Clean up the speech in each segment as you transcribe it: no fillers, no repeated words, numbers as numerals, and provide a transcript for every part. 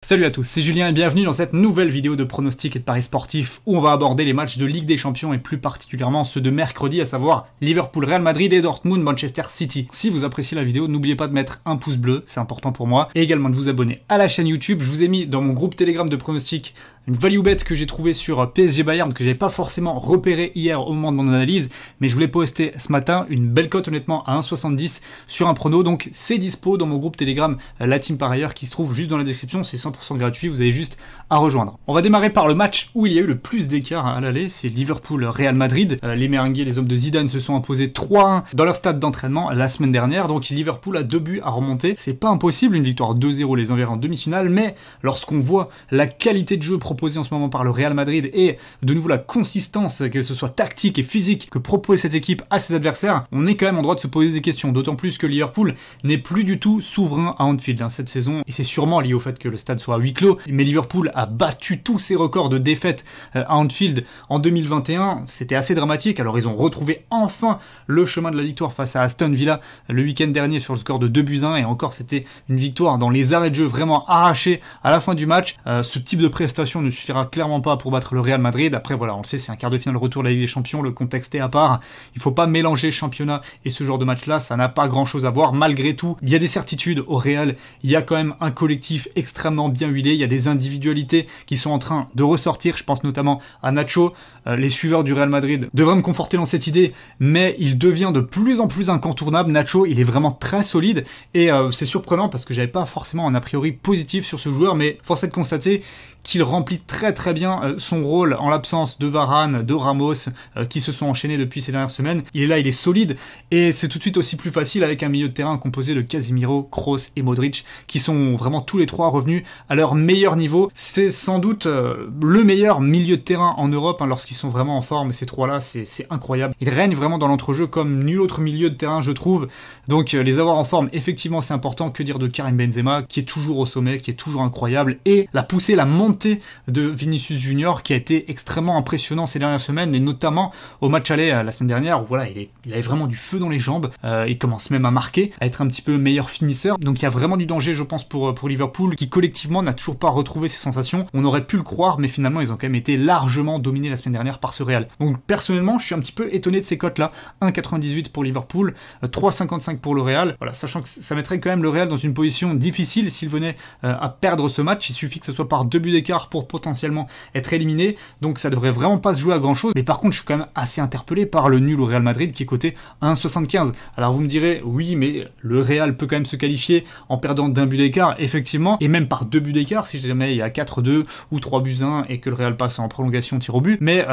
Salut à tous, c'est Julien et bienvenue dans cette nouvelle vidéo de pronostics et de paris sportifs où on va aborder les matchs de Ligue des Champions et plus particulièrement ceux de mercredi, à savoir Liverpool, Real Madrid et Dortmund, Manchester City. Si vous appréciez la vidéo, n'oubliez pas de mettre un pouce bleu, c'est important pour moi, et également de vous abonner à la chaîne YouTube. Je vous ai mis dans mon groupe Telegram de pronostics une value bet que j'ai trouvé sur PSG Bayern que j'avais pas forcément repéré hier au moment de mon analyse, mais je voulais poster ce matin une belle cote honnêtement à 1,70 sur un prono, donc c'est dispo dans mon groupe Telegram, la team par ailleurs, qui se trouve juste dans la description, c'est 100% gratuit, vous avez juste à rejoindre. On va démarrer par le match où il y a eu le plus d'écart à l'aller, c'est Liverpool-Real Madrid. Les Merengues, les hommes de Zidane, se sont imposés 3-1 dans leur stade d'entraînement la semaine dernière, donc Liverpool a 2 buts à remonter. C'est pas impossible, une victoire 2-0 les enverra en demi-finale, mais lorsqu'on voit la qualité de jeu proposée en ce moment par le Real Madrid et de nouveau la consistance, que ce soit tactique et physique, que propose cette équipe à ses adversaires, on est quand même en droit de se poser des questions, d'autant plus que Liverpool n'est plus du tout souverain à Anfield cette saison, et c'est sûrement lié au fait que le stade soit à huis clos, mais Liverpool a battu tous ses records de défaites à Anfield en 2021, c'était assez dramatique. Alors ils ont retrouvé enfin le chemin de la victoire face à Aston Villa le week-end dernier sur le score de 2-1, et encore c'était une victoire dans les arrêts de jeu vraiment arrachée à la fin du match. Ce type de prestation ne suffira clairement pas pour battre le Real Madrid. Après voilà, on le sait, c'est un quart de finale retour de la Ligue des Champions, le contexte est à part, il faut pas mélanger championnat et ce genre de match là, ça n'a pas grand chose à voir. Malgré tout, il y a des certitudes au Real, il y a quand même un collectif extrêmement bien huilé, il y a des individualités qui sont en train de ressortir, je pense notamment à Nacho. Les suiveurs du Real Madrid devraient me conforter dans cette idée, mais il devient de plus en plus incontournable. Nacho, il est vraiment très solide, et c'est surprenant parce que j'avais pas forcément un a priori positif sur ce joueur, mais force est de constater qu'il remplit très bien son rôle en l'absence de Varane, de Ramos, qui se sont enchaînés depuis ces dernières semaines. Il est là, il est solide, et c'est tout de suite aussi plus facile avec un milieu de terrain composé de Casemiro, Kroos et Modric, qui sont vraiment tous les trois revenus à leur meilleur niveau. C'est sans doute le meilleur milieu de terrain en Europe lorsqu'ils sont vraiment en forme, ces trois-là, c'est incroyable. Ils règnent vraiment dans l'entrejeu comme nul autre milieu de terrain, je trouve. Donc les avoir en forme, effectivement, c'est important. Que dire de Karim Benzema, qui est toujours au sommet, qui est toujours incroyable, et la poussée, la montée de Vinicius Junior, qui a été extrêmement impressionnant ces dernières semaines, et notamment au match aller la semaine dernière, où voilà, il avait vraiment du feu dans les jambes. Il commence même à marquer, à être un petit peu meilleur finisseur. Donc il y a vraiment du danger, je pense, pour Liverpool, qui collectivement n'a toujours pas retrouvé ses sensations. On aurait pu le croire, mais finalement ils ont quand même été largement dominés la semaine dernière par ce Real. Donc personnellement, je suis un petit peu étonné de ces cotes-là. 1,98 pour Liverpool, 3,55 pour le Real. Voilà, sachant que ça mettrait quand même le Real dans une position difficile s'il venait à perdre ce match. Il suffit que ce soit par 2 buts d'écart pour potentiellement être éliminé. Donc ça devrait vraiment pas se jouer à grand-chose. Mais par contre, je suis quand même assez interpellé par le nul au Real Madrid qui est coté à 1,75. Alors vous me direz, oui, mais le Real peut quand même se qualifier en perdant d'un but d'écart, effectivement, et même par 2 buts d'écart si jamais il y a 4-2 ou 3-1 et que le Real passe en prolongation tir au but. Mais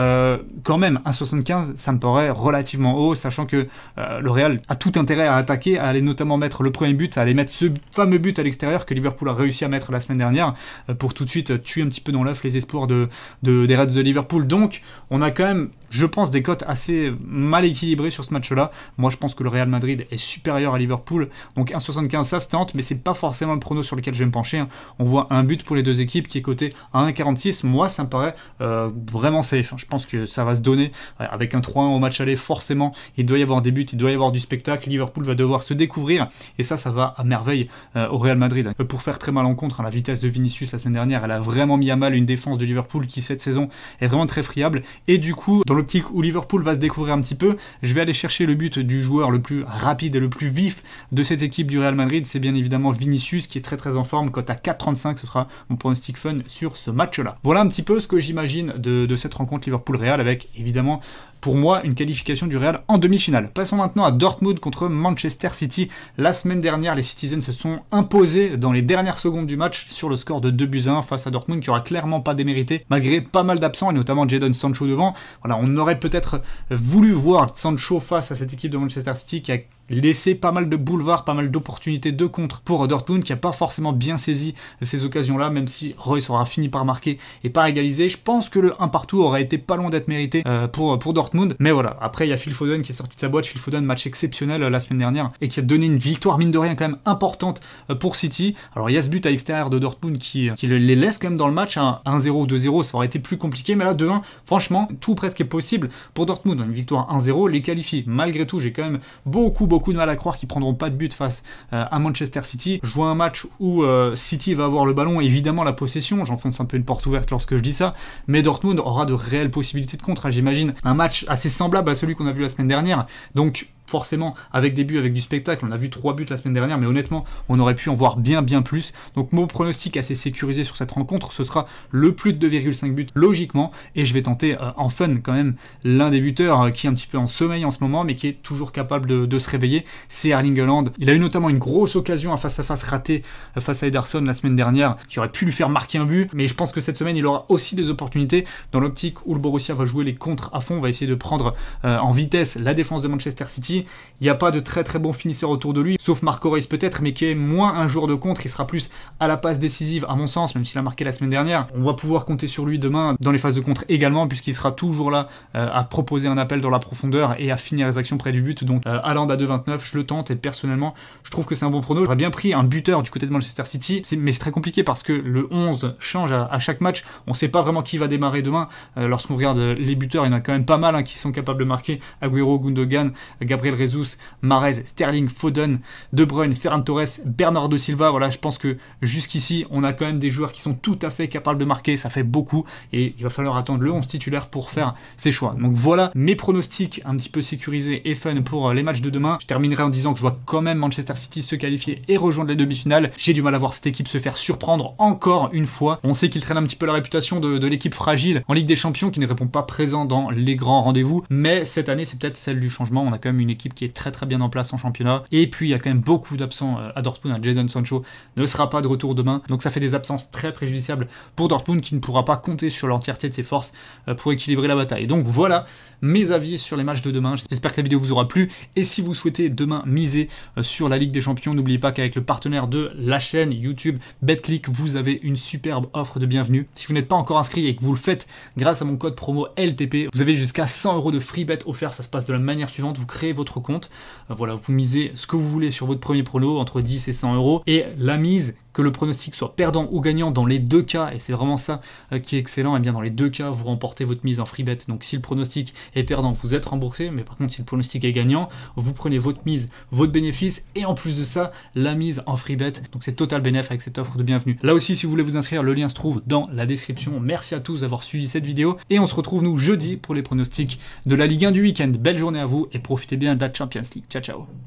quand même, 1,75, ça me paraît relativement haut, sachant que le Real a tout intérêt à attaquer, à aller notamment mettre le premier but, à aller mettre ce fameux but à l'extérieur que Liverpool a réussi à mettre la semaine dernière, pour tout de suite tuer un petit peu dans l'œuf les espoirs des Reds de Liverpool. Donc on a quand même, je pense, des cotes assez mal équilibrées sur ce match-là. Moi je pense que le Real Madrid est supérieur à Liverpool, donc 1,75 ça se tente, mais c'est pas forcément le prono sur lequel je vais me pencher. On voit un but pour les deux équipes qui est coté à 1,46. Moi ça me paraît vraiment safe. Je pense que ça va se donner avec un 3-1 au match aller. Forcément il doit y avoir des buts, il doit y avoir du spectacle. Liverpool va devoir se découvrir, et ça va à merveille au Real Madrid. Pour faire très mal en contre, la vitesse de Vinicius la semaine dernière, elle a vraiment mis à mal une défense de Liverpool qui cette saison est vraiment très friable, et du coup dans l'optique où Liverpool va se découvrir un petit peu, je vais aller chercher le but du joueur le plus rapide et le plus vif de cette équipe du Real Madrid. C'est bien évidemment Vinicius, qui est très en forme, cote à 4,35. Ce sera mon pronostic fun sur ce match-là. Voilà un petit peu ce que j'imagine de cette rencontre Liverpool-Real, avec évidemment pour moi une qualification du Real en demi-finale. Passons maintenant à Dortmund contre Manchester City. La semaine dernière, les Citizens se sont imposés dans les dernières secondes du match sur le score de 2-1 face à Dortmund, qui aura clairement pas démérité malgré pas mal d'absents, et notamment Jadon Sancho devant. Voilà, on aurait peut-être voulu voir Sancho face à cette équipe de Manchester City qui a laissé pas mal de boulevards, pas mal d'opportunités de contre pour Dortmund, qui a pas forcément bien saisi ces occasions-là, même si Reus aura fini par marquer et par égaliser. Je pense que le 1 partout aurait été pas loin d'être mérité pour Dortmund, mais voilà. Après il y a Phil Foden qui est sorti de sa boîte. Phil Foden, match exceptionnel la semaine dernière, et qui a donné une victoire mine de rien quand même importante pour City. Alors il y a ce but à l'extérieur de Dortmund qui les laisse quand même dans le match, 1-0 ou 2-0, ça aurait été plus compliqué, mais là 2-1, franchement tout presque est possible pour Dortmund. Une victoire 1-0 les qualifie. Malgré tout, j'ai quand même beaucoup beaucoup de mal à croire qu'ils prendront pas de but face à Manchester City. Je vois un match où City va avoir le ballon, évidemment la possession, j'enfonce un peu une porte ouverte lorsque je dis ça, mais Dortmund aura de réelles possibilités de contre, j'imagine. Un match assez semblable à celui qu'on a vu la semaine dernière, donc forcément avec des buts, avec du spectacle. On a vu 3 buts la semaine dernière, mais honnêtement on aurait pu en voir bien plus. Donc mon pronostic assez sécurisé sur cette rencontre, ce sera le plus de 2,5 buts logiquement, et je vais tenter en fun quand même l'un des buteurs qui est un petit peu en sommeil en ce moment, mais qui est toujours capable de se réveiller, c'est Erling Haaland. Il a eu notamment une grosse occasion à face-à-face ratée face à Ederson la semaine dernière, qui aurait pu lui faire marquer un but, mais je pense que cette semaine il aura aussi des opportunités dans l'optique où le Borussia va jouer les contres à fond, on va essayer de prendre en vitesse la défense de Manchester City. Il n'y a pas de très bon finisseur autour de lui, sauf Marco Reus peut-être, mais qui est moins un joueur de contre, il sera plus à la passe décisive à mon sens, même s'il a marqué la semaine dernière. On va pouvoir compter sur lui demain dans les phases de contre également, puisqu'il sera toujours là à proposer un appel dans la profondeur et à finir les actions près du but. Donc Haaland à 2,29, je le tente, et personnellement je trouve que c'est un bon prono. J'aurais bien pris un buteur du côté de Manchester City, mais c'est très compliqué parce que le 11 change à chaque match, on sait pas vraiment qui va démarrer demain. Lorsqu'on regarde les buteurs, il y en a quand même pas mal qui sont capables de marquer: Agüero, Gundogan, Gabriel Jesus, Mahrez, Sterling, Foden, De Bruyne, Ferran Torres, Bernardo Silva. Voilà, je pense que jusqu'ici on a quand même des joueurs qui sont tout à fait capables de marquer, ça fait beaucoup, et il va falloir attendre le 11 titulaire pour faire ses choix. Donc voilà mes pronostics un petit peu sécurisés et fun pour les matchs de demain. Je terminerai en disant que je vois quand même Manchester City se qualifier et rejoindre les demi-finales. J'ai du mal à voir cette équipe se faire surprendre encore une fois. On sait qu'ils traînent un petit peu la réputation de l'équipe fragile en Ligue des Champions, qui ne répond pas présent dans les grands rendez-vous, mais cette année c'est peut-être celle du changement. On a quand même une équipe qui est très bien en place en championnat, et puis il y a quand même beaucoup d'absents à Dortmund. Jadon Sancho ne sera pas de retour demain, donc ça fait des absences très préjudiciables pour Dortmund, qui ne pourra pas compter sur l'entièreté de ses forces pour équilibrer la bataille. Donc voilà mes avis sur les matchs de demain. J'espère que la vidéo vous aura plu, et si vous souhaitez demain miser sur la Ligue des Champions, n'oubliez pas qu'avec le partenaire de la chaîne YouTube BetClick, vous avez une superbe offre de bienvenue. Si vous n'êtes pas encore inscrit et que vous le faites grâce à mon code promo LTP, vous avez jusqu'à 100 € de free bet offert. Ça se passe de la manière suivante: vous créez votre compte, voilà, vous misez ce que vous voulez sur votre premier prono, entre 10 et 100 €, et la mise, que le pronostic soit perdant ou gagnant, dans les deux cas, et c'est vraiment ça qui est excellent, et bien dans les deux cas vous remportez votre mise en free bet. Donc si le pronostic est perdant, vous êtes remboursé, mais par contre si le pronostic est gagnant, vous prenez votre mise, votre bénéfice, et en plus de ça la mise en free bet. Donc c'est total bénéf avec cette offre de bienvenue. Là aussi, si vous voulez vous inscrire, le lien se trouve dans la description. Merci à tous d'avoir suivi cette vidéo, et on se retrouve nous jeudi pour les pronostics de la Ligue 1 du week-end. Belle journée à vous, et profitez bien de la Champions League. Ciao ciao.